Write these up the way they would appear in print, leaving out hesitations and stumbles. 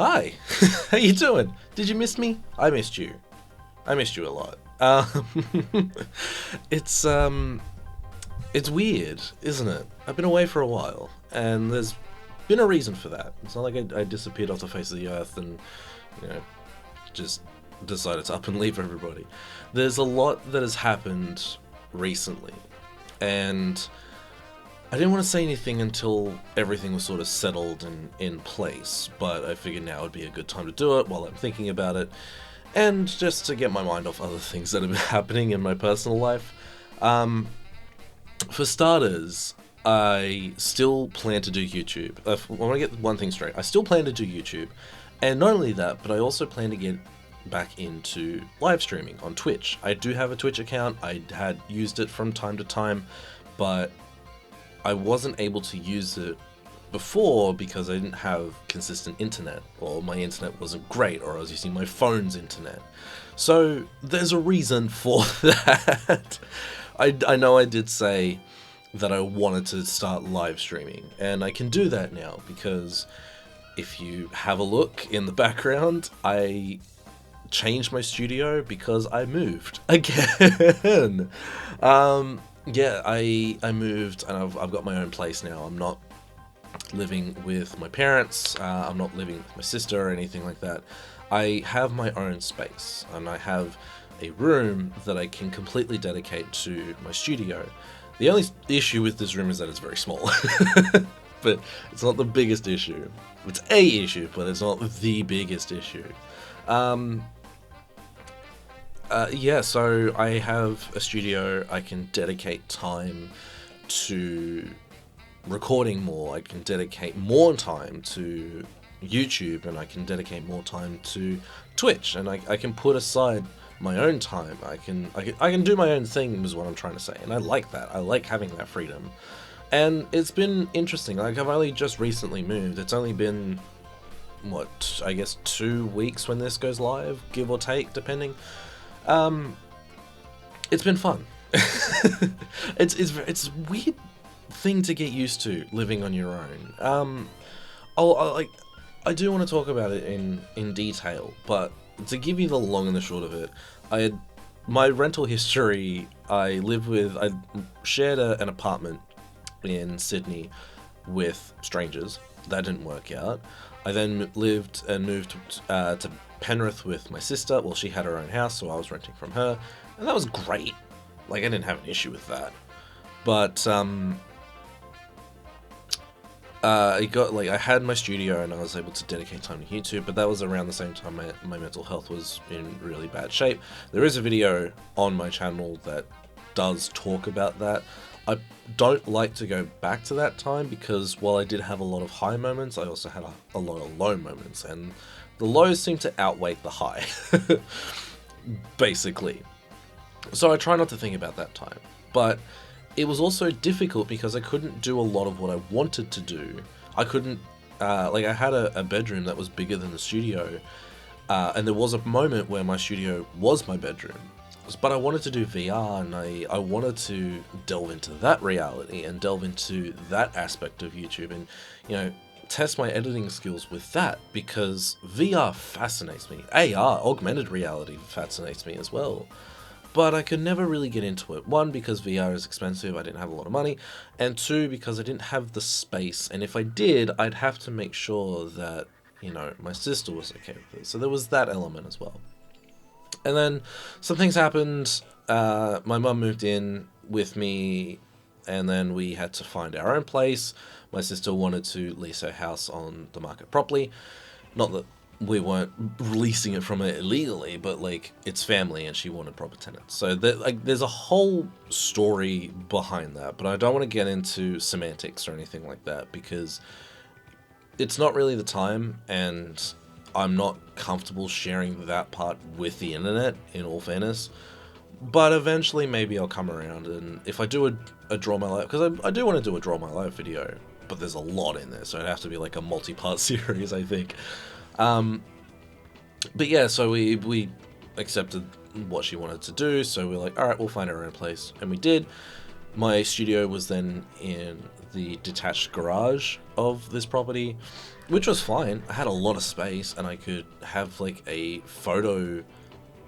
Hi, how you doing? Did you miss me? I missed you. I missed you a lot. It's it's weird, isn't it? I've been away for a while, and there's been a reason for that. It's not like I disappeared off the face of the earth and, you know, just decided to up and leave everybody. There's a lot that has happened recently, and I didn't want to say anything until everything was sort of settled and in place, but I figured now would be a good time to do it while I'm thinking about it, and just to get my mind off other things that have been happening in my personal life. For starters, I still plan to do YouTube. I want to get one thing straight. I still plan to do YouTube, and not only that, but I also plan to get back into live streaming on Twitch. I do have a Twitch account. I had used it from time to time, but I wasn't able to use it before because I didn't have consistent internet, or my internet wasn't great, or I was using my phone's internet. So there's a reason for that. I know I did say that I wanted to start live streaming, and I can do that now because if you have a look in the background, I changed my studio because I moved again. Yeah, I moved, and I've got my own place now. I'm not living with my parents. I'm not living with my sister or anything like that. I have my own space, and I have a room that I can completely dedicate to my studio. The only issue with this room is that it's very small, but it's not the biggest issue. It's a issue, but it's not the biggest issue. Yeah, so I have a studio. I can dedicate time to recording more. I can dedicate more time to YouTube, and I can dedicate more time to Twitch, and I can put aside my own time. I can do my own thing is what I'm trying to say, and I like that. I like having that freedom, and it's been interesting. Like, I've only just recently moved. It's only been, what, I guess 2 weeks when this goes live, give or take, depending. It's been fun. It's a weird thing to get used to, living on your own. I do want to talk about it in detail, but to give you the long and the short of it, my rental history. I shared an apartment in Sydney with strangers. That didn't work out. I then lived and moved to Penrith with my sister. Well, she had her own house, so I was renting from her, and that was great. Like, I didn't have an issue with that. But I had my studio, and I was able to dedicate time to YouTube, but that was around the same time my mental health was in really bad shape. There is a video on my channel that does talk about that. I don't like to go back to that time because while I did have a lot of high moments, I also had a lot of low moments, and the lows seem to outweigh the high, basically. So I try not to think about that time, but it was also difficult because I couldn't do a lot of what I wanted to do. I couldn't, I had a bedroom that was bigger than the studio, and there was a moment where my studio was my bedroom. But I wanted to do VR, and I wanted to delve into that reality and delve into that aspect of YouTube and, you know, test my editing skills with that, because VR fascinates me. AR, augmented reality, fascinates me as well. But I could never really get into it. One, because VR is expensive, I didn't have a lot of money, and two, because I didn't have the space, and if I did, I'd have to make sure that, you know, my sister was okay with it. So there was that element as well. And then some things happened. My mum moved in with me, and then we had to find our own place. My sister wanted to lease her house on the market properly. Not that we weren't releasing it from it illegally, but, like, it's family and she wanted proper tenants. So there's a whole story behind that, but I don't want to get into semantics or anything like that because it's not really the time, and I'm not comfortable sharing that part with the internet, in all fairness. But eventually maybe I'll come around, and if I do a Draw My Life, because I do want to do a Draw My Life video, but there's a lot in there, so it'd have to be like a multi-part series, I think. But yeah, so we accepted what she wanted to do, so we're like, alright, we'll find our own place, and we did. My studio was then in the detached garage of this property, which was fine. I had a lot of space, and I could have like a photo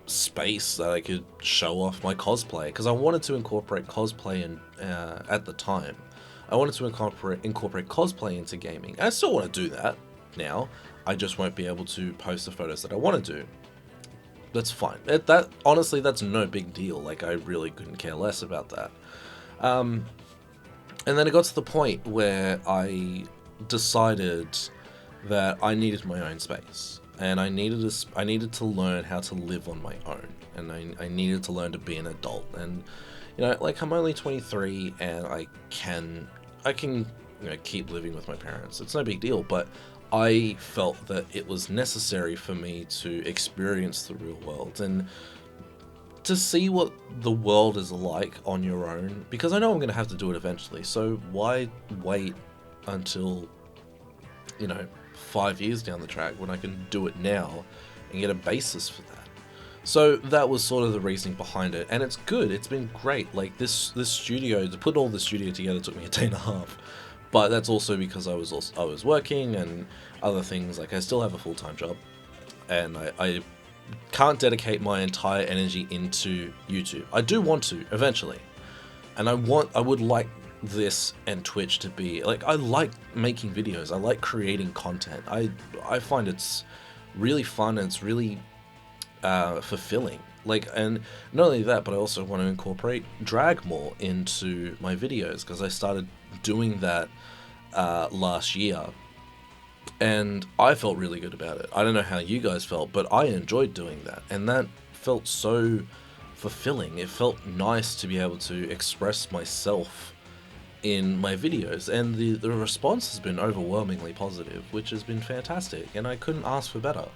space that I could show off my cosplay, because I wanted to incorporate cosplay in, at the time. I wanted to incorporate cosplay into gaming. I still want to do that now. I just won't be able to post the photos that I want to do. That's fine. That honestly, that's no big deal. Like, I really couldn't care less about that. And then it got to the point where I decided that I needed my own space, and I needed to learn how to live on my own, and I needed to learn to be an adult. And you know, like, I'm only 23, and I can keep living with my parents. It's no big deal, but I felt that it was necessary for me to experience the real world and to see what the world is like on your own, because I know I'm going to have to do it eventually. So why wait until, 5 years down the track when I can do it now and get a basis for that? So that was sort of the reasoning behind it, and it's good. It's been great. Like, this studio, to put all the studio together took me a day and a half, but that's also because I was working and other things. Like, I still have a full-time job, and I can't dedicate my entire energy into YouTube. I do want to eventually, and I would like this and Twitch to be like, I like making videos. I like creating content. I find it's really fun, and it's really fulfilling. Like, and not only that, but I also want to incorporate drag more into my videos, because I started doing that last year, and I felt really good about it. I don't know how you guys felt, but I enjoyed doing that, and that felt so fulfilling. It felt nice to be able to express myself in my videos, and the response has been overwhelmingly positive, which has been fantastic, and I couldn't ask for better.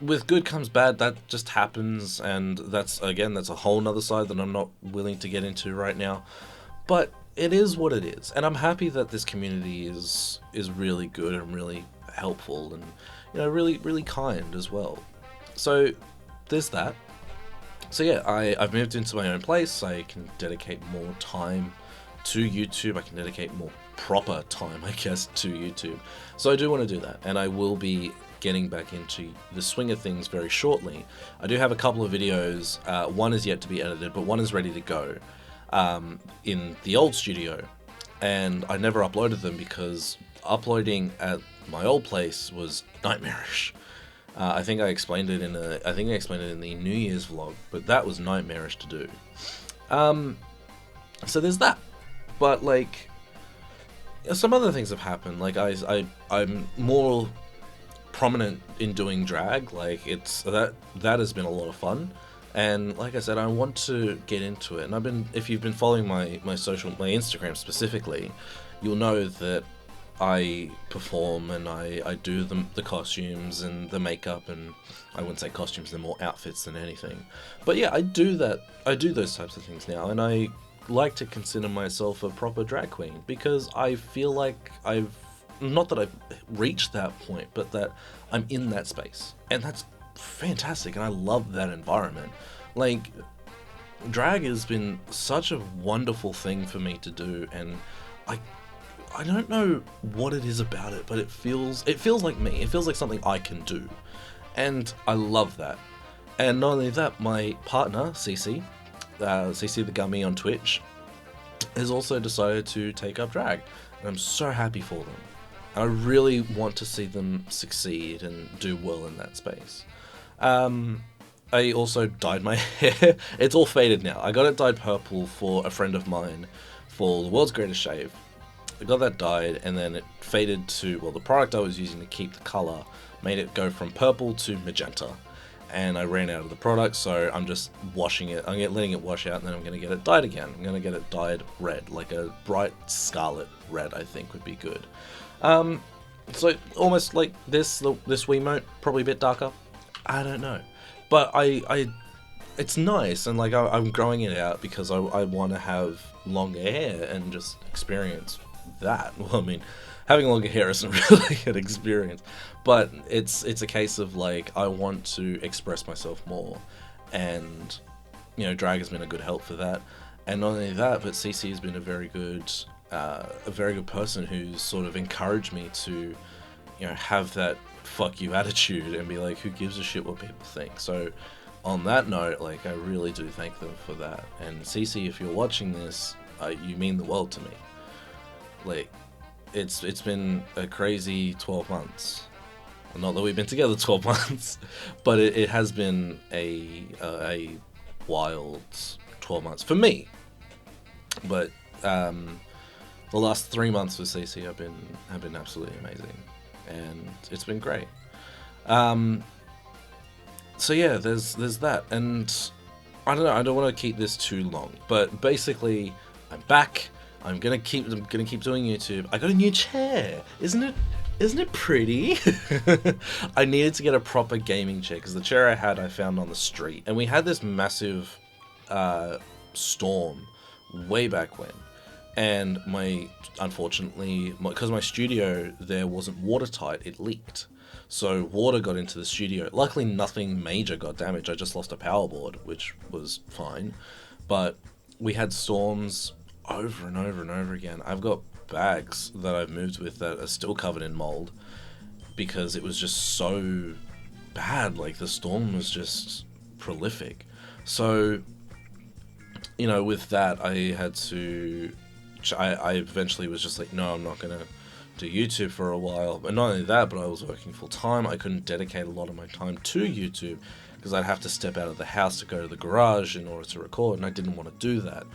With good comes bad. That just happens, and that's a whole nother side that I'm not willing to get into right now. But it is what it is, and I'm happy that this community is really good and really helpful, and really, really kind as well. So there's that. So yeah, I've moved into my own place. I can dedicate more time to YouTube. I can dedicate more proper time, I guess, to YouTube. So I do want to do that, and I will be getting back into the swing of things very shortly. I do have a couple of videos. One is yet to be edited, but one is ready to go in the old studio, and I never uploaded them because uploading at my old place was nightmarish. I think I explained it in the New Year's vlog, but that was nightmarish to do. So there's that. But like, some other things have happened. Like, I'm more prominent in doing drag. Like, that has been a lot of fun. And like I said, I want to get into it. And if you've been following my Instagram specifically, you'll know that I perform, and I do the costumes and the makeup, and I wouldn't say costumes, they're more outfits than anything. But yeah, I do that. I do those types of things now, and I like to consider myself a proper drag queen, because I feel like not that I've reached that point, but that I'm in that space, and that's fantastic, and I love that environment. Like, drag has been such a wonderful thing for me to do, and I don't know what it is about it, but it feels like me. It feels like something I can do, and I love that. And not only that, my partner CC the Gummy on Twitch, has also decided to take up drag, and I'm so happy for them. And I really want to see them succeed and do well in that space. I also dyed my hair. It's all faded now. I got it dyed purple for a friend of mine for the World's Greatest Shave. I got that dyed, and then it faded to, well, the product I was using to keep the color made it go from purple to magenta, and I ran out of the product, so I'm just washing it. I'm letting it wash out, and then I'm going to get it dyed again. I'm going to get it dyed red, like a bright scarlet red, I think would be good. So almost like this Wiimote, probably a bit darker. I don't know, but it's nice, and like I'm growing it out because I want to have longer hair and just experience that. Well, I mean, having longer hair isn't really an experience, but it's a case of like, I want to express myself more, and drag has been a good help for that. And not only that, but CC has been a very good a very good person who's sort of encouraged me to, you know, have that fuck you attitude and be like, who gives a shit what people think. So on that note, like, I really do thank them for that. And Cece, if you're watching this, you mean the world to me. Like, it's been a crazy 12 months. Not that we've been together 12 months, but it has been a wild 12 months for me. But the last 3 months with CC have been absolutely amazing, and it's been great. So yeah, there's that, and I don't know. I don't want to keep this too long, but basically, I'm back. I'm gonna keep doing YouTube. I got a new chair, isn't it pretty? I needed to get a proper gaming chair because the chair I found on the street, and we had this massive storm way back when, and unfortunately, because my studio there wasn't watertight, it leaked. So water got into the studio. Luckily, nothing major got damaged. I just lost a power board, which was fine. But we had storms over and over and over again. I've got bags that I've moved with that are still covered in mold because it was just so bad. Like, the storm was just prolific. So, you know, with that, I eventually was just like, no, I'm not gonna do YouTube for a while. But not only that, but I was working full time. I couldn't dedicate a lot of my time to YouTube because I'd have to step out of the house to go to the garage in order to record, and I didn't want to do that,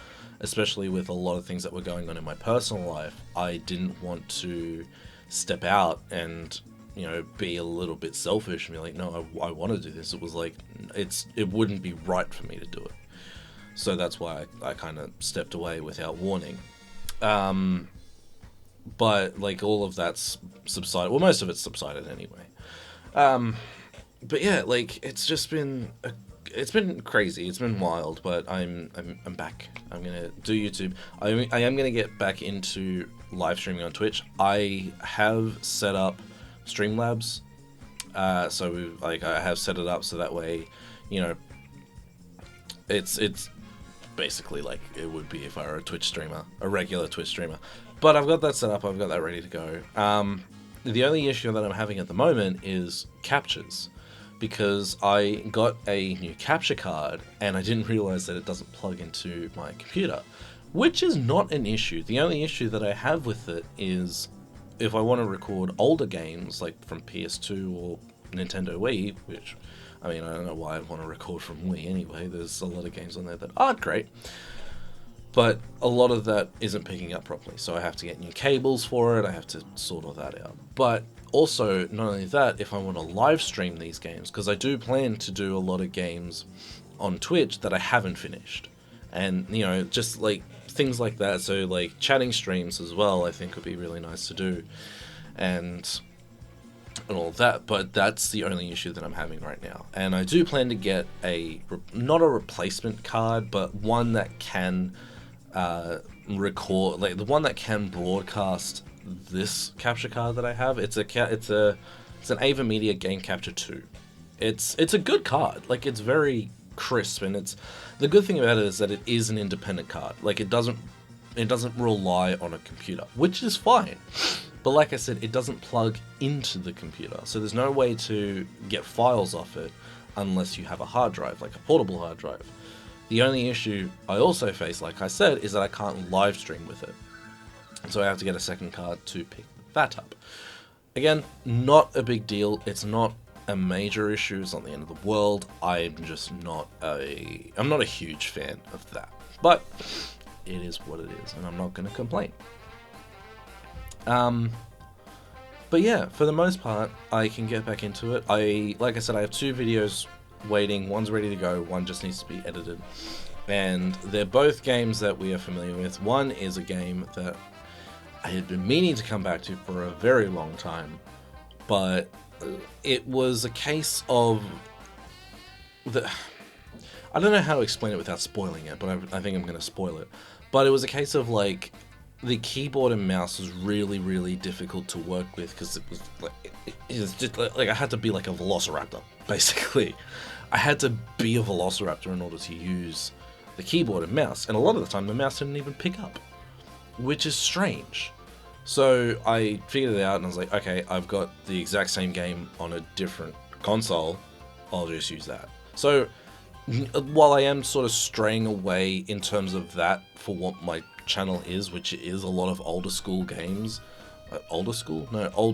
especially with a lot of things that were going on in my personal life. I didn't want to step out and, you know, be a little bit selfish and be like, no, I want to do this. It was like, it wouldn't be right for me to do it. So that's why I kind of stepped away without warning. But, like, all of that's subsided. Well, most of it's subsided anyway. But yeah, like, it's just been it's been crazy. It's been wild, but I'm back. I'm gonna do YouTube. I am gonna get back into live streaming on Twitch. I have set up Streamlabs, so I have set it up so that way, you know, it's basically like it would be if I were a Twitch streamer, a regular Twitch streamer. But I've got that set up. I've got that ready to go. The only issue that I'm having at the moment is captures, because I got a new capture card and I didn't realize that it doesn't plug into my computer, which is not an issue. The only issue that I have with it is if I want to record older games, like from PS2 or Nintendo Wii, which, I mean, I don't know why I'd want to record from Wii anyway. There's a lot of games on there that aren't great. But a lot of that isn't picking up properly, so I have to get new cables for it. I have to sort all that out. But also, not only that, if I want to live stream these games, because I do plan to do a lot of games on Twitch that I haven't finished. And, you know, just like things like that. So, like, chatting streams as well, I think would be really nice to do. And all of that, but that's the only issue that I'm having right now. And I do plan to get not a replacement card, but one that can record, like the one that can broadcast this capture card that I have. It's an AVerMedia Game Capture 2. It's a good card. Like, it's very crisp, and the good thing about it is that it is an independent card. Like, it doesn't rely on a computer, which is fine. But like I said, it doesn't plug into the computer, so there's no way to get files off it unless you have a hard drive, like a portable hard drive. The only issue I also face, like I said, is that I can't live stream with it. So I have to get a second card to pick that up. Again, not a big deal. It's not a major issue. It's not the end of the world. I'm just not I'm not a huge fan of that. But it is what it is, and I'm not going to complain. But yeah, for the most part, I can get back into it. Like I said, I have 2 videos waiting. One's ready to go, one just needs to be edited. And they're both games that we are familiar with. One is a game that I had been meaning to come back to for a very long time, but it was a case of I don't know how to explain it without spoiling it, but I think I'm going to spoil it. But it was a case of, like, the keyboard and mouse was really, really difficult to work with because it was just like I had to be like a velociraptor, basically. I had to be a velociraptor in order to use the keyboard and mouse, and a lot of the time the mouse didn't even pick up. which is strange. So I figured it out and I was like, okay, I've got the exact same game on a different console, I'll just use that. So while I am sort of straying away in terms of that for what my channel is, which is a lot of older school games, old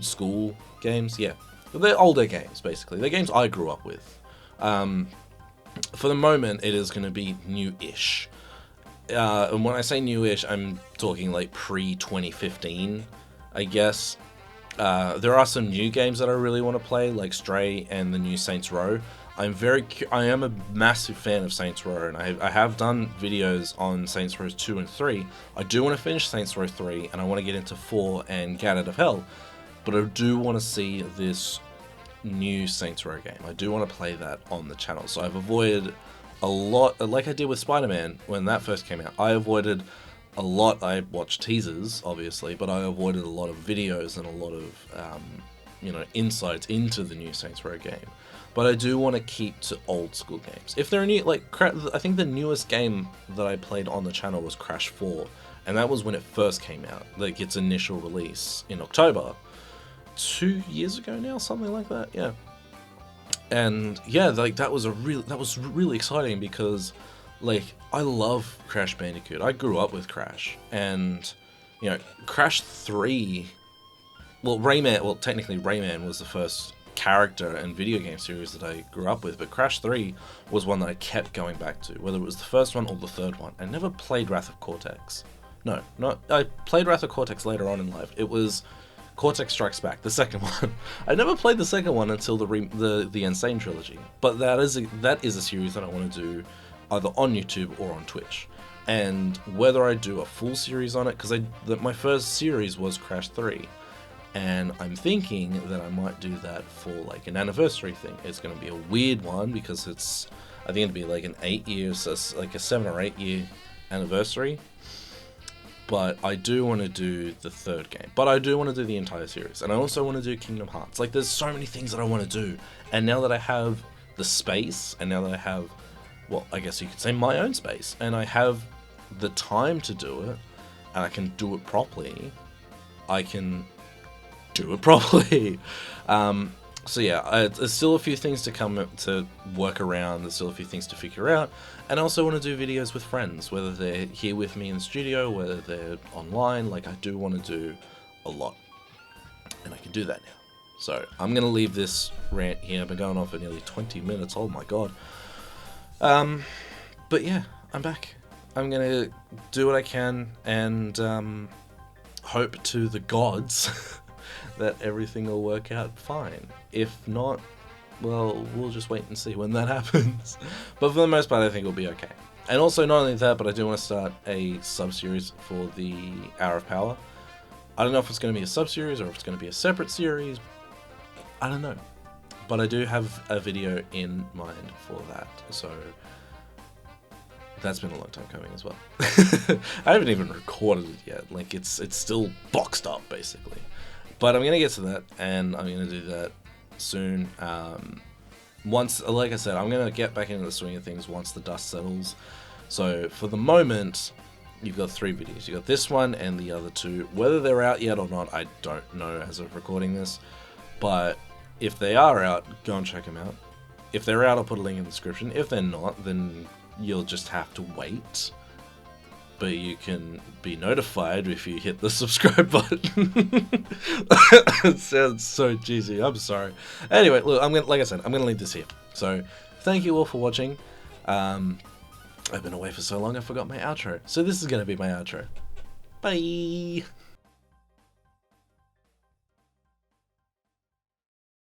school games, yeah. They're older games, basically. They're games I grew up with. For the moment, it is going to be new-ish. And when I say newish, I'm talking like pre-2015, I guess. There are some new games that I really want to play, like Stray and the new Saints Row. I am a massive fan of Saints Row, and I have done videos on Saints Row 2 and 3. I do want to finish Saints Row 3, and I want to get into 4 and Get Out of Hell. But I do want to see this new Saints Row game. I do want to play that on the channel. So I've avoided a lot, like I did with Spider-Man when that first came out. I avoided a lot. I watched teasers, obviously, but I avoided a lot of videos and a lot of, insights into the new Saints Row game. But I do want to keep to old school games. If there are new, I think the newest game that I played on the channel was Crash 4, and that was when it first came out, like its initial release in October. 2 years ago now, something like that, yeah. And yeah, like that was really exciting because, like, I love Crash Bandicoot. I grew up with Crash, and Crash 3. Technically Rayman was the first character and video game series that I grew up with, but Crash 3 was one that I kept going back to, whether it was the first one or the third one. I never played Wrath of Cortex. I played Wrath of Cortex later on in life. It was Cortex Strikes Back, the second one. I never played the second one until the Insane trilogy, but that is a series that I want to do either on YouTube or on Twitch. And whether I do a full series on it, because my first series was Crash 3, and I'm thinking that I might do that for like an anniversary thing. It's going to be a weird one because I think it'd be like an 8 years, like a 7 or 8 year anniversary. But I do want to do the third game. But I do want to do the entire series. And I also want to do Kingdom Hearts. Like, there's so many things that I want to do. And now that I have the space, and now that I have, well, I guess you could say my own space, and I have the time to do it, and I can do it properly, I can do it properly. So yeah, there's still a few things to work around, there's still a few things to figure out, and I also want to do videos with friends, whether they're here with me in the studio, whether they're online. Like, I do want to do a lot, and I can do that now. So I'm going to leave this rant here. I've been going on for nearly 20 minutes, oh my god. But yeah, I'm back. I'm going to do what I can, and hope to the gods that everything will work out fine. If not, well, we'll just wait and see when that happens. But for the most part, I think it'll be okay. And also, not only that, but I do want to start a sub-series for the Hour of Power. I don't know if it's going to be a sub-series or if it's going to be a separate series. I don't know. But I do have a video in mind for that, so that's been a long time coming as well. I haven't even recorded it yet. Like, it's still boxed up, basically. But I'm going to get to that, and I'm going to do that soon. Once, like I said, I'm going to get back into the swing of things once the dust settles. So for the moment, you've got 3 videos. You've got this one and the other 2. Whether they're out yet or not, I don't know as of recording this. But if they are out, go and check them out. If they're out, I'll put a link in the description. If they're not, then you'll just have to wait. But you can be notified if you hit the subscribe button. It sounds so cheesy. I'm sorry. Anyway, look, like I said, I'm gonna leave this here. So, thank you all for watching. I've been away for so long, I forgot my outro. So this is gonna be my outro. Bye.